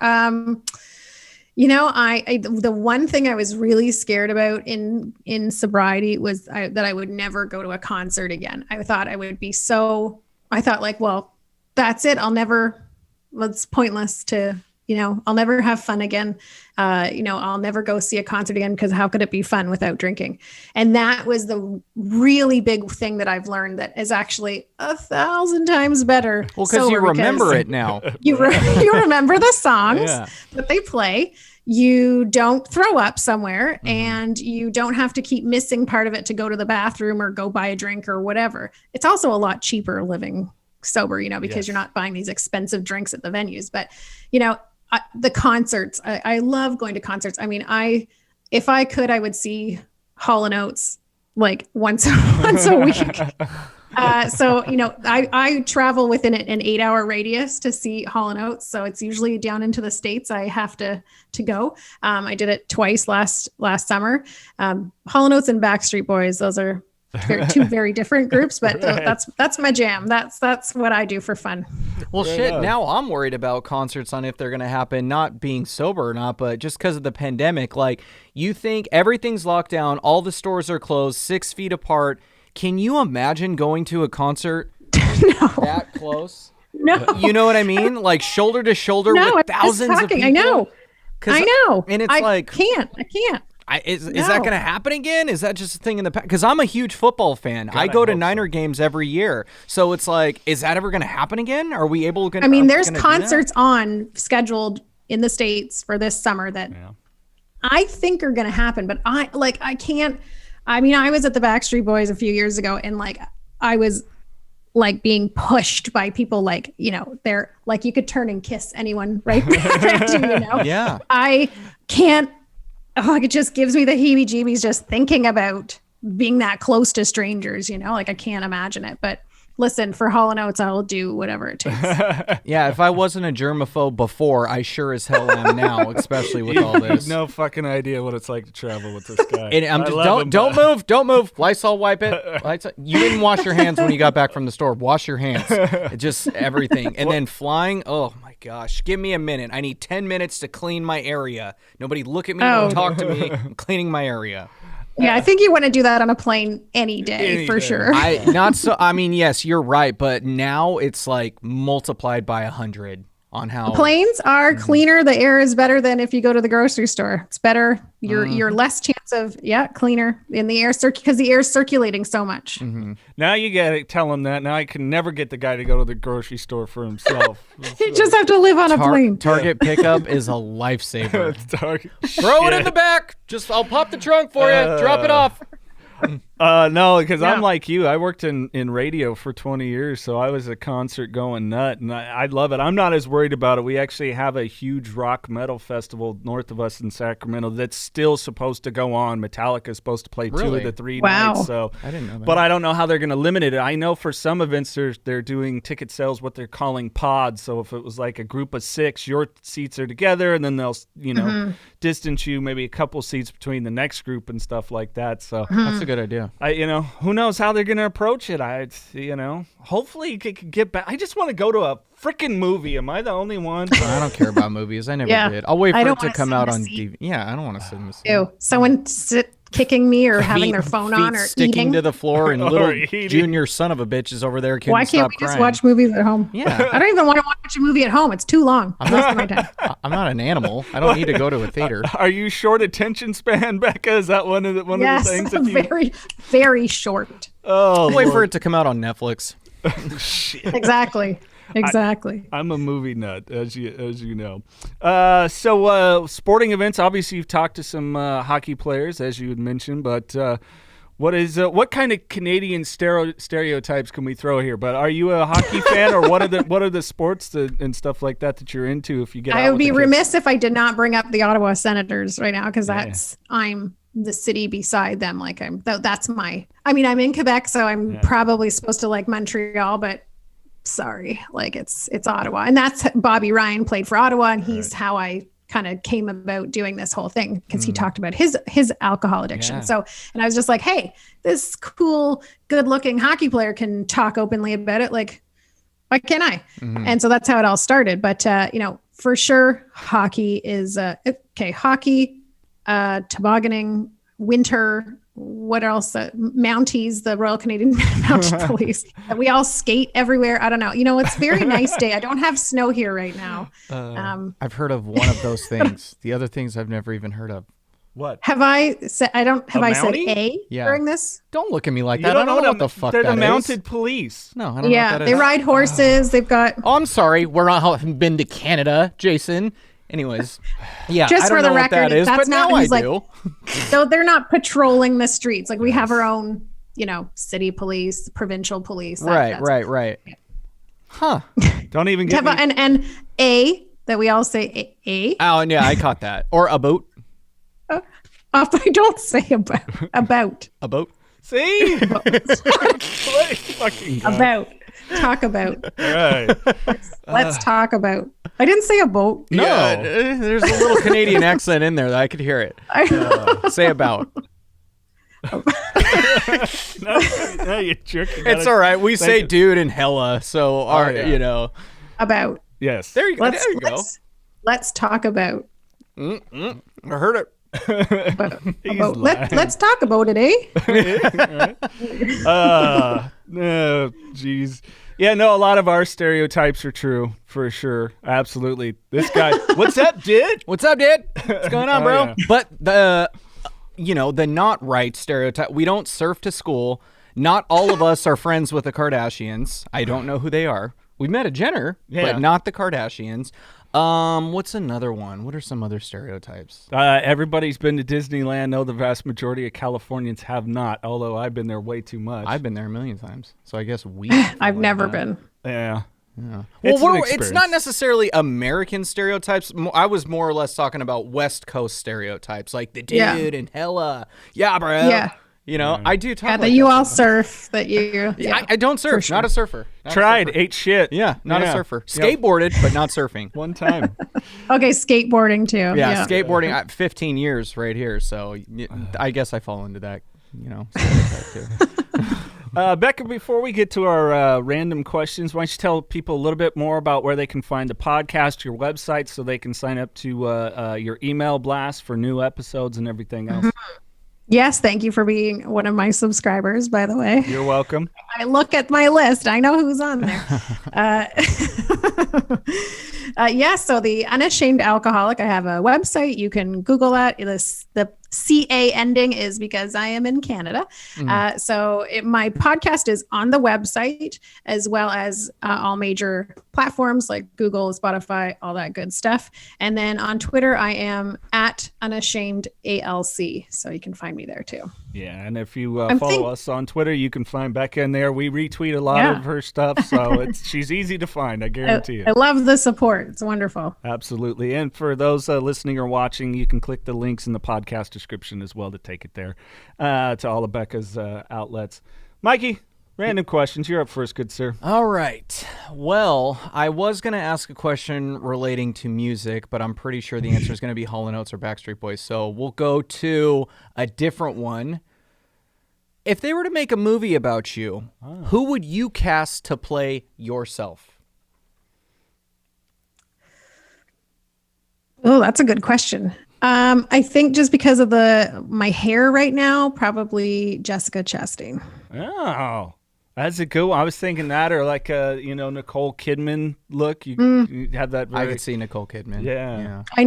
[SPEAKER 1] You know, the one thing I was really scared about in sobriety was that I would never go to a concert again. I thought like, well, that's it. It's pointless to, I'll never have fun again. I'll never go see a concert again, because how could it be fun without drinking? And that was the really big thing that I've learned that is actually 1,000 times better.
[SPEAKER 4] Well, because you remember it now.
[SPEAKER 1] You remember the songs that they play. You don't throw up somewhere, and you don't have to keep missing part of it to go to the bathroom or go buy a drink or whatever. It's also a lot cheaper living sober, because you're not buying these expensive drinks at the venues. But, the concerts, I love going to concerts. I mean, if I could, I would see Hall & Oates like once a week. So, I travel within an 8-hour radius to see Hall & Oates. So it's usually down into the States. I have to go. I did it twice last summer. Hall & Oates and Backstreet Boys, those are two very different groups, but that's my jam. That's what I do for fun.
[SPEAKER 4] Well, now I'm worried about concerts on if they're going to happen, not being sober or not, but just because of the pandemic. Like, you think everything's locked down, all the stores are closed, 6 feet apart. Can you imagine going to a concert that close?
[SPEAKER 1] No.
[SPEAKER 4] You know what I mean? Like shoulder to shoulder with thousands of people.
[SPEAKER 1] I know.
[SPEAKER 4] And it's
[SPEAKER 1] I can't.
[SPEAKER 4] Is that going to happen again? Is that just a thing in the past? Because I'm a huge football fan. I go to Niner games every year. So it's like, is that ever going to happen again? Are we able to?
[SPEAKER 1] There's concerts scheduled in the States for this summer that I think are going to happen, but I can't. I mean, I was at the Backstreet Boys a few years ago, and like I was like being pushed by people, like, they're like, you could turn and kiss anyone right around you,
[SPEAKER 4] Yeah.
[SPEAKER 1] I can't. It just gives me the heebie-jeebies just thinking about being that close to strangers, like I can't imagine it. But listen, for Hall & Oates, I'll do whatever it takes.
[SPEAKER 4] Yeah, if I wasn't a germaphobe before, I sure as hell am now, especially with all this.
[SPEAKER 3] No fucking idea what it's like to travel with this guy.
[SPEAKER 4] And I'm just, don't move. Lysol, wipe it. You didn't wash your hands when you got back from the store. Wash your hands. Just everything. And then flying, oh my gosh, give me a minute. I need 10 minutes to clean my area. Nobody look at me, don't talk to me. I'm cleaning my area.
[SPEAKER 1] Yeah, I think you want to do that on a plane any day, for sure.
[SPEAKER 4] Yes, you're right, but now it's like multiplied by 100 on how
[SPEAKER 1] planes are cleaner. The air is better than if you go to the grocery store. It's better. You're less chance of cleaner in the air because the air is circulating so much.
[SPEAKER 3] Now you gotta tell him that. Now I can never get the guy to go to the grocery store for himself.
[SPEAKER 1] You just have to live on a plane.
[SPEAKER 4] Target pickup is a lifesaver. Throw it in the back. I'll pop the trunk for you. Drop it off.
[SPEAKER 3] No, because I'm like you. I worked in radio for 20 years, so I was a concert going nut, and I love it. I'm not as worried about it. We actually have a huge rock metal festival north of us in Sacramento that's still supposed to go on. Metallica's supposed to play 2 of the 3 nights. So
[SPEAKER 4] I didn't know that.
[SPEAKER 3] But I don't know how they're going to limit it. I know for some events they're doing ticket sales, what they're calling pods. So if it was like a group of 6, your seats are together, and then they'll distance you maybe a couple seats between the next group and stuff like that. So
[SPEAKER 4] that's a good idea.
[SPEAKER 3] Who knows how they're going to approach it. Hopefully you can get back. I just want to go to a freaking movie. Am I the only one?
[SPEAKER 4] I don't care about movies. I never did. I'll wait for it to come out on DVD. Yeah, I don't want to sit in the seat.
[SPEAKER 1] Ew. Someone kicking me or having their phone on or
[SPEAKER 4] sticking
[SPEAKER 1] eating
[SPEAKER 4] to the floor, and little junior son of a bitch is over there.
[SPEAKER 1] Why can't we just watch movies at home?
[SPEAKER 4] Yeah.
[SPEAKER 1] I don't even want to watch a movie at home. It's too long. I'm wasting my time.
[SPEAKER 4] I'm not an animal. I don't need to go to a theater.
[SPEAKER 3] Are you short attention span, Becca? Is that one of the things?
[SPEAKER 1] Yes, very, very short.
[SPEAKER 3] Oh,
[SPEAKER 4] wait for it to come out on Netflix.
[SPEAKER 3] Shit.
[SPEAKER 1] Exactly.
[SPEAKER 3] I'm a movie nut, as you know. So sporting events. Obviously, you've talked to some hockey players, as you had mentioned. But What kind of Canadian stereotypes can we throw here? But are you a hockey fan, or what are the sports and stuff like that you're into? If you get,
[SPEAKER 1] I would be remiss if I did not bring up the Ottawa Senators right now, because I'm the city beside them. Like that's my. I mean, I'm in Quebec, so I'm probably supposed to like Montreal, but sorry, like it's Ottawa, and that's Bobby Ryan played for Ottawa, and he's how I kind of came about doing this whole thing, because he talked about his alcohol addiction. So, and I was just like, hey, this cool, good looking hockey player can talk openly about it. Like, why can't I? And so that's how it all started. But, for sure, hockey is, hockey, tobogganing, winter, what else? Mounties, the Royal Canadian Mounted Police. We all skate everywhere. I don't know. It's a very nice day. I don't have snow here right now.
[SPEAKER 4] I've heard of one of those things. The other things I've never even heard of.
[SPEAKER 3] What?
[SPEAKER 1] Have I said? I said A
[SPEAKER 4] Yeah.
[SPEAKER 1] during this?
[SPEAKER 4] Don't look at me like that. I don't know what the fuck
[SPEAKER 3] they're
[SPEAKER 4] that
[SPEAKER 3] the
[SPEAKER 4] is.
[SPEAKER 3] mounted police.
[SPEAKER 4] No, I don't know what that
[SPEAKER 1] They
[SPEAKER 4] is.
[SPEAKER 1] ride horses. They've got.
[SPEAKER 4] Oh, I'm sorry. We're not haven't been to Canada, Jason. Anyways, yeah,
[SPEAKER 1] Just
[SPEAKER 4] I don't
[SPEAKER 1] for the
[SPEAKER 4] know what
[SPEAKER 1] record,
[SPEAKER 4] that is,
[SPEAKER 1] that's
[SPEAKER 4] but
[SPEAKER 1] not
[SPEAKER 4] now I
[SPEAKER 1] he's like-
[SPEAKER 4] do.
[SPEAKER 1] So they're not patrolling the streets. Like we have our own, city police, provincial police.
[SPEAKER 4] Right. Huh.
[SPEAKER 3] Don't even get me.
[SPEAKER 1] And A, that we all say A.
[SPEAKER 4] Oh, and yeah, I caught that. Or a boat.
[SPEAKER 1] I don't say about.
[SPEAKER 4] A boat.
[SPEAKER 3] See? Fucking God.
[SPEAKER 1] About. Talk about.
[SPEAKER 3] All right.
[SPEAKER 1] Let's talk about. I didn't say a boat.
[SPEAKER 4] No, there's a little Canadian accent in there that I could hear it. Say about.
[SPEAKER 3] No, you jerk.
[SPEAKER 4] It's all right. We say dude and hella, so
[SPEAKER 1] About.
[SPEAKER 3] Yes.
[SPEAKER 4] There you go. There you go.
[SPEAKER 1] Let's talk about.
[SPEAKER 4] I heard it.
[SPEAKER 1] Let's talk about it, eh?
[SPEAKER 3] No, jeez. Yeah, no, a lot of our stereotypes are true, for sure. Absolutely. This guy, what's up, dude?
[SPEAKER 4] What's up, dude? What's going on, bro?
[SPEAKER 3] Yeah.
[SPEAKER 4] But the not right stereotype. We don't surf to school. Not all of us are friends with the Kardashians. I don't know who they are. We met a Jenner, but not the Kardashians. What's another one? What are some other stereotypes?
[SPEAKER 3] Everybody's been to Disneyland. No, the vast majority of Californians have not, although I've been there way too much.
[SPEAKER 4] I've been there a million times, so I guess we.
[SPEAKER 1] I've never been.
[SPEAKER 3] Yeah.
[SPEAKER 4] Well,
[SPEAKER 3] It's
[SPEAKER 4] it's not necessarily American stereotypes. I was more or less talking about West Coast stereotypes, like the dude and hella. Yeah, bro.
[SPEAKER 1] Yeah.
[SPEAKER 4] I do talk
[SPEAKER 1] Yeah,
[SPEAKER 4] like
[SPEAKER 1] that you
[SPEAKER 4] that
[SPEAKER 1] all
[SPEAKER 4] sometimes.
[SPEAKER 1] surf. That you. Yeah.
[SPEAKER 4] I don't surf.
[SPEAKER 1] sure.
[SPEAKER 4] Not a surfer. Not a
[SPEAKER 3] Tried,
[SPEAKER 4] surfer.
[SPEAKER 3] ate shit.
[SPEAKER 4] Yeah, not
[SPEAKER 3] Yeah.
[SPEAKER 4] a surfer.
[SPEAKER 3] Yep.
[SPEAKER 4] Skateboarded, but not surfing.
[SPEAKER 3] One time.
[SPEAKER 1] Okay, skateboarding too.
[SPEAKER 4] Yeah, skateboarding. 15 years right here, so I guess I fall into that. Stereotype too.
[SPEAKER 3] Becca, before we get to our random questions, why don't you tell people a little bit more about where they can find the podcast, your website, so they can sign up to your email blast for new episodes and everything else.
[SPEAKER 1] Yes, thank you for being one of my subscribers, by the way.
[SPEAKER 3] You're welcome.
[SPEAKER 1] I look at my list. I know who's on there. So the Unashamed Alcoholic, I have a website. You can Google that. The CA ending is because I am in Canada. My podcast is on the website, as well as all major platforms like Google, Spotify, all that good stuff. And then on Twitter, I am at Unashamed ALC. So you can find me there too.
[SPEAKER 3] Yeah, and if you follow us on Twitter, you can find Becca in there. We retweet a lot of her stuff, so she's easy to find, I guarantee you.
[SPEAKER 1] I love the support. It's wonderful.
[SPEAKER 3] Absolutely. And for those listening or watching, you can click the links in the podcast description as well to take it there to all of Becca's outlets. Mikey, random questions. You're up first, good sir.
[SPEAKER 4] All right. Well, I was going to ask a question relating to music, but I'm pretty sure the answer is going to be Hall & Oates or Backstreet Boys. So we'll go to a different one. If they were to make a movie about you, who would you cast to play yourself?
[SPEAKER 1] Oh, that's a good question. I think just because of my hair right now, probably Jessica Chastain.
[SPEAKER 3] Oh, that's a good one. I was thinking that, or like Nicole Kidman look. You have that.
[SPEAKER 4] I could see Nicole Kidman.
[SPEAKER 3] Yeah.
[SPEAKER 1] I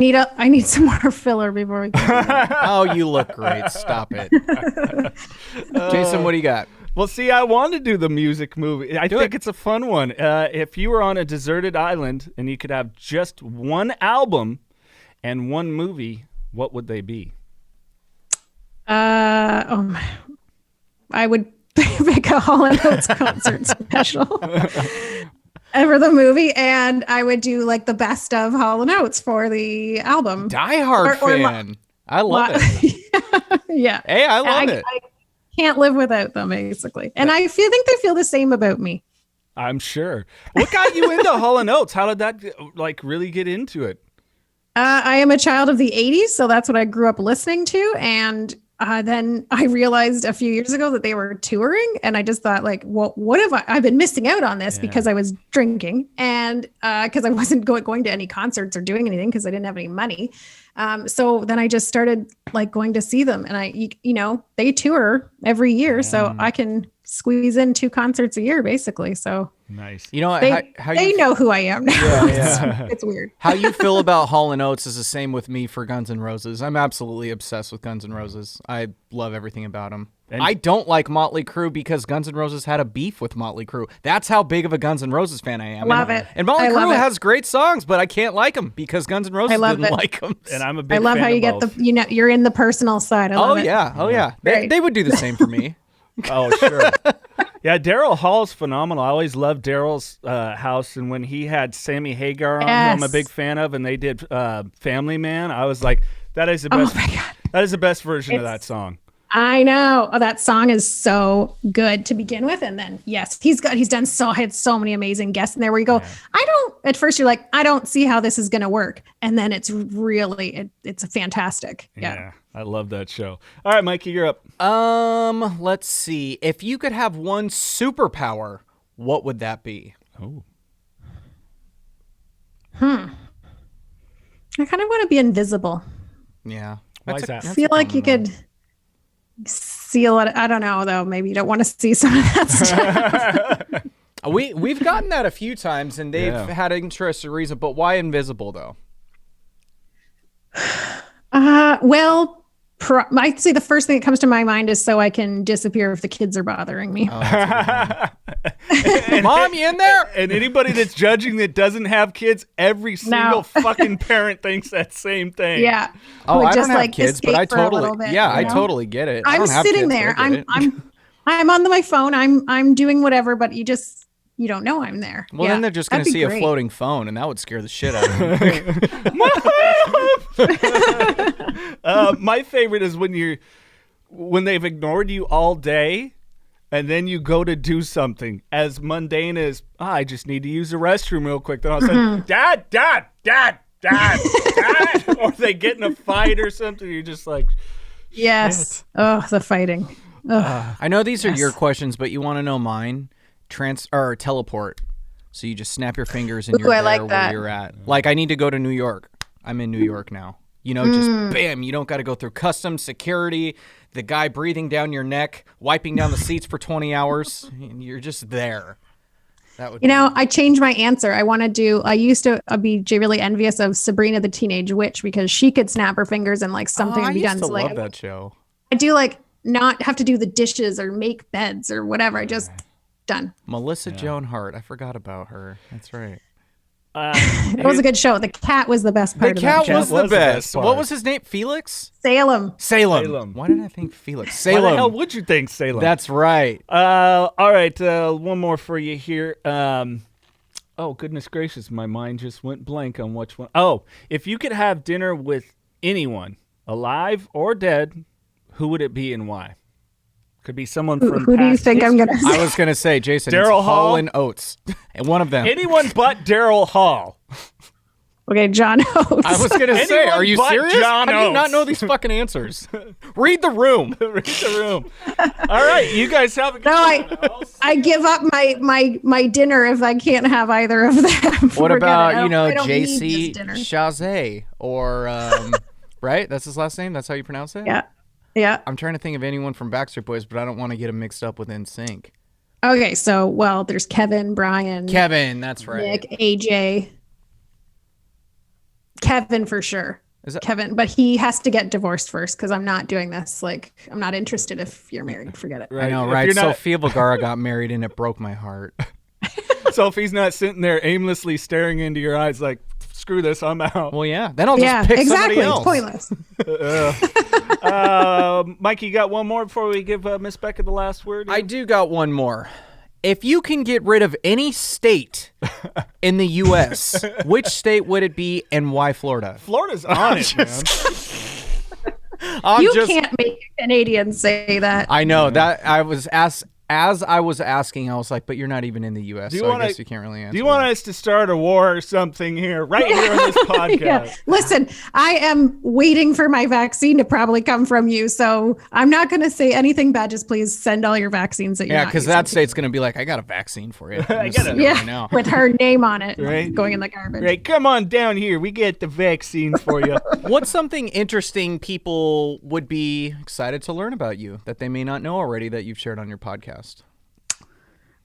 [SPEAKER 1] need some more filler before we get
[SPEAKER 4] Oh, you look great. Stop it. Jason, what do you got?
[SPEAKER 3] Well, see, I want to do the music movie. I think it's a fun one. If you were on a deserted island and you could have just one album and one movie, what would they be?
[SPEAKER 1] I would make a Hall & Oates concert special for the movie, and I would do like the best of Hall & Oates for the album.
[SPEAKER 4] Diehard fan. I love it.
[SPEAKER 1] Yeah.
[SPEAKER 4] Hey, I love it.
[SPEAKER 1] I can't live without them, basically. And I think they feel the same about me.
[SPEAKER 3] I'm sure. What got you into Hall & Oates? How did that like really get into it?
[SPEAKER 1] I am a child of the 80s, so that's what I grew up listening to. And then I realized a few years ago that they were touring, and I just thought, like, well, what have I've been missing out on this because I was drinking and because I wasn't going to any concerts or doing anything because I didn't have any money. So then I just started like going to see them, and they tour every year, so I can squeeze in 2 concerts a year, basically. So
[SPEAKER 3] nice.
[SPEAKER 4] You know,
[SPEAKER 1] they know who I am now.
[SPEAKER 4] Yeah.
[SPEAKER 1] It's weird.
[SPEAKER 4] How you feel about Hall & Oates is the same with me for Guns N' Roses. I'm absolutely obsessed with Guns N' Roses. I love everything about them. And I don't like Motley Crue because Guns N' Roses had a beef with Motley Crue. That's how big of a Guns N' Roses fan I am.
[SPEAKER 1] Love it.
[SPEAKER 4] And Motley Crue has great songs, but I can't like them because Guns N' Roses didn't like them.
[SPEAKER 3] And I'm a big fan
[SPEAKER 1] I love how you get
[SPEAKER 3] both.
[SPEAKER 1] you're in the personal side. I love it.
[SPEAKER 4] Oh yeah. They would do the same for me.
[SPEAKER 3] Oh, sure. Yeah, Daryl Hall's phenomenal. I always loved Daryl's house, and when he had Sammy Hagar on, who I'm a big fan of, and they did Family Man, I was like, that is the best.
[SPEAKER 1] Oh my God.
[SPEAKER 3] That is the best version of that song.
[SPEAKER 1] I know. Oh, that song is so good to begin with, and then yes, I had so many amazing guests in there where you go, at first you're like, I don't see how this is going to work, and then it's really it's fantastic. Yeah.
[SPEAKER 3] I love that show. All right, Mikey, you're up.
[SPEAKER 4] Let's see. If you could have one superpower, what would that be?
[SPEAKER 3] Oh.
[SPEAKER 1] I kind of want to be invisible.
[SPEAKER 4] Yeah.
[SPEAKER 3] Why is that?
[SPEAKER 1] I feel like you could see a lot. I don't know, though. Maybe you don't want to see some of that stuff.
[SPEAKER 4] We've gotten that a few times, and they've had an interesting reason. But why invisible, though?
[SPEAKER 1] Well, I'd say the first thing that comes to my mind is so I can disappear if the kids are bothering me.
[SPEAKER 4] Mom, you in there?
[SPEAKER 3] And anybody that's judging that doesn't have kids, every single fucking parent thinks that same thing.
[SPEAKER 1] Yeah.
[SPEAKER 4] Oh, I
[SPEAKER 1] just
[SPEAKER 4] don't have kids, but I totally get it.
[SPEAKER 1] I'm sitting there. I'm on my phone. I'm doing whatever, but you don't know I'm there.
[SPEAKER 4] Well, then they're just going to see a floating phone, and that would scare the shit out of them.
[SPEAKER 3] My favorite is when they've ignored you all day, and then you go to do something as mundane as, I just need to use the restroom real quick. Then all of a sudden, Dad, or they get in a fight or something. You're just like,
[SPEAKER 1] yes.
[SPEAKER 3] Shit.
[SPEAKER 1] Oh, the fighting.
[SPEAKER 4] I know these are your questions, but you want to know mine? Or teleport. So you just snap your fingers and you're there where you're at. Like, I need to go to New York. I'm in New York now. Just bam, you don't got to go through customs, security, the guy breathing down your neck, wiping down the seats for 20 hours. You're just there. That would
[SPEAKER 1] I changed my answer. I used to be really envious of Sabrina the Teenage Witch because she could snap her fingers and like something would be done.
[SPEAKER 4] I used to love that show.
[SPEAKER 1] I do like not have to do the dishes or make beds or whatever. I just done.
[SPEAKER 4] Melissa Joan Hart. I forgot about her. That's right.
[SPEAKER 1] It was a good show. The cat was the best part.
[SPEAKER 4] The cat was the best. What was his name? Felix?
[SPEAKER 1] Salem.
[SPEAKER 4] Why did I think Felix? Salem.
[SPEAKER 3] Why the hell would you think Salem?
[SPEAKER 4] That's right.
[SPEAKER 3] All right. One more for you here. Oh, goodness gracious. My mind just went blank on which one. Oh, if you could have dinner with anyone, alive or dead, who would it be and why? Could be someone from
[SPEAKER 1] who do you think I'm gonna say?
[SPEAKER 4] I was gonna say Jason.
[SPEAKER 3] Daryl Hall
[SPEAKER 4] and Oates, and one of them.
[SPEAKER 3] Anyone but Daryl Hall.
[SPEAKER 1] Okay, John Oates.
[SPEAKER 4] I was gonna say, are you serious?
[SPEAKER 3] John
[SPEAKER 4] How do you
[SPEAKER 3] Oates.
[SPEAKER 4] not know these fucking answers? Read the room.
[SPEAKER 3] Read the room. All right, you guys have a good one.
[SPEAKER 1] I give up my dinner if I can't have either of them.
[SPEAKER 4] What about
[SPEAKER 1] JC
[SPEAKER 4] Chazé or right? That's his last name. That's how you pronounce it.
[SPEAKER 1] Yeah.
[SPEAKER 4] I'm trying to think of anyone from Backstreet Boys, but I don't want to get them mixed up with NSYNC.
[SPEAKER 1] Okay, so there's Kevin, Brian,
[SPEAKER 4] that's right.
[SPEAKER 1] Nick, AJ. Kevin for sure. Kevin, but he has to get divorced first because I'm not doing this. Like, I'm not interested if you're married. Forget it.
[SPEAKER 4] Right. I know, right? Sofia Vergara got married and it broke my heart.
[SPEAKER 3] So if he's not sitting there aimlessly staring into your eyes like, screw this, I'm out.
[SPEAKER 4] Well, yeah. Then I'll just pick somebody else.
[SPEAKER 1] It's pointless.
[SPEAKER 3] Mike, you got one more before we give Miss Becca the last word?
[SPEAKER 4] I do got one more. If you can get rid of any state in the U.S., which state would it be and why Florida?
[SPEAKER 3] Florida's on it, man.
[SPEAKER 1] You can't make a Canadian say that.
[SPEAKER 4] I know that I was as I was asking, I was like, but you're not even in the U.S., so I guess you can't really answer.
[SPEAKER 3] Do you want us to start a war or something here, right here on this podcast?
[SPEAKER 1] Yeah. Listen, I am waiting for my vaccine to probably come from you, so I'm not going to say anything bad. Just please send all your vaccines that you're not
[SPEAKER 4] because
[SPEAKER 1] using.
[SPEAKER 4] that state's going to be like, I got a vaccine for you.
[SPEAKER 3] I got it
[SPEAKER 1] right now. With her name on it,
[SPEAKER 3] right?
[SPEAKER 1] Going in the garbage.
[SPEAKER 3] Right, come on down here. We get the vaccines for you.
[SPEAKER 4] What's something interesting people would be excited to learn about you that they may not know already that you've shared on your podcast?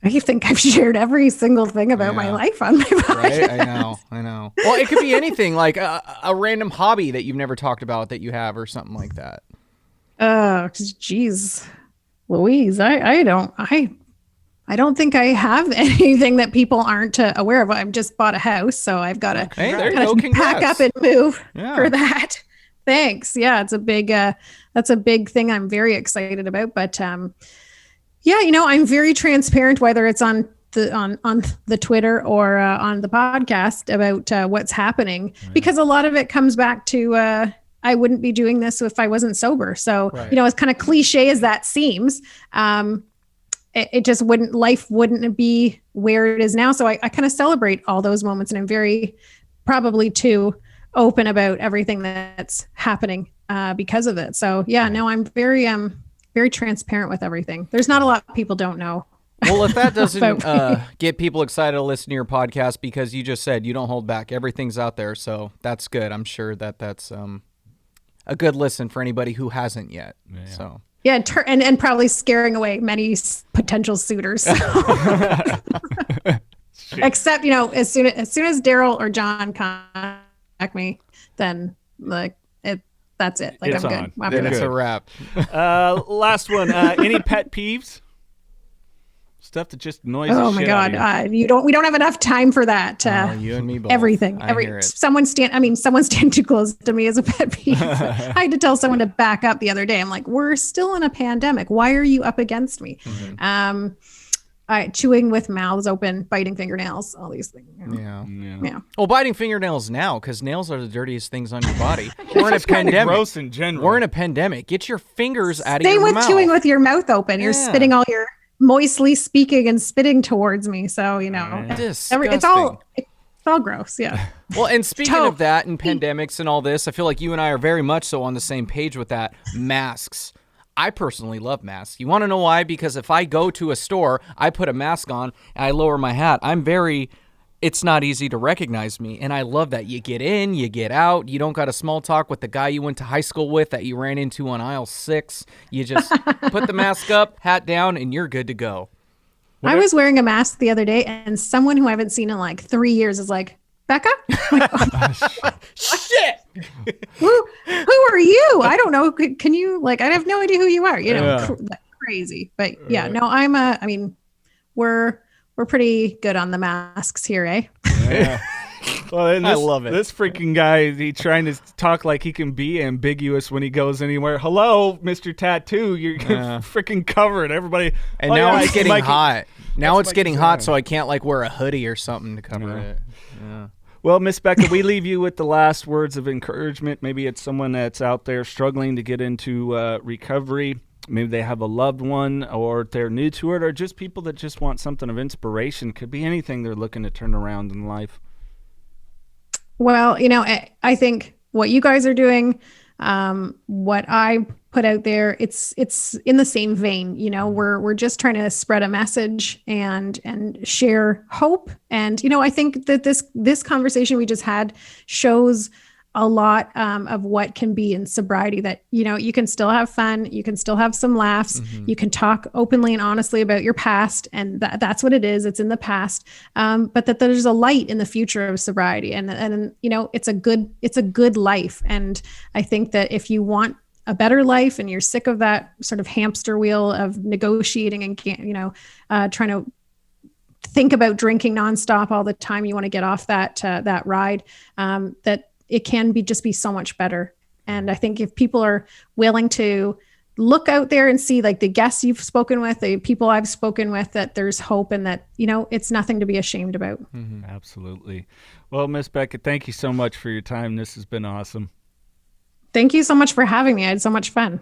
[SPEAKER 1] I think I've shared every single thing about my life on my podcast.
[SPEAKER 4] Right? I know. Well, it could be anything, like a random hobby that you've never talked about that you have or something like that.
[SPEAKER 1] Geez, Louise, I don't think I have anything that people aren't aware of. I've just bought a house, so I've got to pack up and move for that. Thanks. Yeah, it's a big, that's a big thing I'm very excited about. But yeah, I'm very transparent, whether it's on the Twitter or on the podcast about what's happening, because a lot of it comes back to I wouldn't be doing this if I wasn't sober. So, as kind of cliche as that seems, it just life wouldn't be where it is now. So I kind of celebrate all those moments, and I'm very probably too open about everything that's happening because of it. So yeah, no, I'm very transparent with everything. There's not a lot people don't know.
[SPEAKER 4] Well, if that doesn't get people excited to listen to your podcast, because you just said you don't hold back, everything's out there. So that's good. I'm sure that's a good listen for anybody who hasn't yet. Yeah. So
[SPEAKER 1] yeah, and probably scaring away many potential suitors. Except, as soon as Daryl or John contact me, then that's it. Like, it's I'm good.
[SPEAKER 4] Then it's a wrap.
[SPEAKER 3] Last one. Any pet peeves? Stuff that just annoys the shit.
[SPEAKER 1] Oh my God. We don't have enough time for that.
[SPEAKER 4] You and me both.
[SPEAKER 1] Everything. Someone stand too close to me is a pet peeve. I had to tell someone to back up the other day. I'm like, we're still in a pandemic. Why are you up against me? Mm-hmm. Chewing with mouths open, biting fingernails, all these things. Yeah.
[SPEAKER 4] Well, biting fingernails now, because nails are the dirtiest things on your body. We're in a pandemic.
[SPEAKER 3] Gross in general.
[SPEAKER 4] We're in a pandemic. Get your fingers out of your mouth.
[SPEAKER 1] Same with chewing with your mouth open. You're spitting all your moistly speaking and spitting towards me. So, it's all gross. Yeah.
[SPEAKER 4] Well, and speaking of that and pandemics and all this, I feel like you and I are very much so on the same page with that. Masks. I personally love masks. You want to know why? Because if I go to a store, I put a mask on and I lower my hat. It's not easy to recognize me. And I love that. You get in, you get out. You don't got a small talk with the guy you went to high school with that you ran into on aisle 6. You just put the mask up, hat down, and you're good to go.
[SPEAKER 1] I was wearing a mask the other day, and someone who I haven't seen in like 3 years is like, Becca?
[SPEAKER 4] Shit!
[SPEAKER 1] Who are you? I don't know. Can you, I have no idea who you are. Crazy. But yeah, no, we're pretty good on the masks here, eh?
[SPEAKER 3] Yeah. Well, I love it. This freaking guy, he trying to talk like he can be ambiguous when he goes anywhere. Hello, Mr. Tattoo, you're freaking covered. Everybody.
[SPEAKER 4] And now it's getting hot. Now it's getting hot, so I can't wear a hoodie or something to cover it. Yeah.
[SPEAKER 3] Well, Miss Becca, we leave you with the last words of encouragement. Maybe it's someone that's out there struggling to get into recovery. Maybe they have a loved one, or they're new to it, or just people that just want something of inspiration. Could be anything they're looking to turn around in life.
[SPEAKER 1] Well, I think what you guys are doing, what I put out there, it's in the same vein. We're just trying to spread a message and share hope. And I think that this conversation we just had shows a lot of what can be in sobriety, that you can still have fun, you can still have some laughs, you can talk openly and honestly about your past, and that's what it is. It's in the past, but that there's a light in the future of sobriety, and it's a good life. And I think that if you want a better life and you're sick of that sort of hamster wheel of negotiating and trying to think about drinking nonstop all the time, you want to get off that ride, that it can be so much better And I think if people are willing to look out there and see, like the guests you've spoken with, the people I've spoken with, that there's hope and that, it's nothing to be ashamed about.
[SPEAKER 3] Mm-hmm. Absolutely. Well, Miss Becca, thank you so much for your time. This has been awesome.
[SPEAKER 1] Thank you so much for having me. I had so much fun.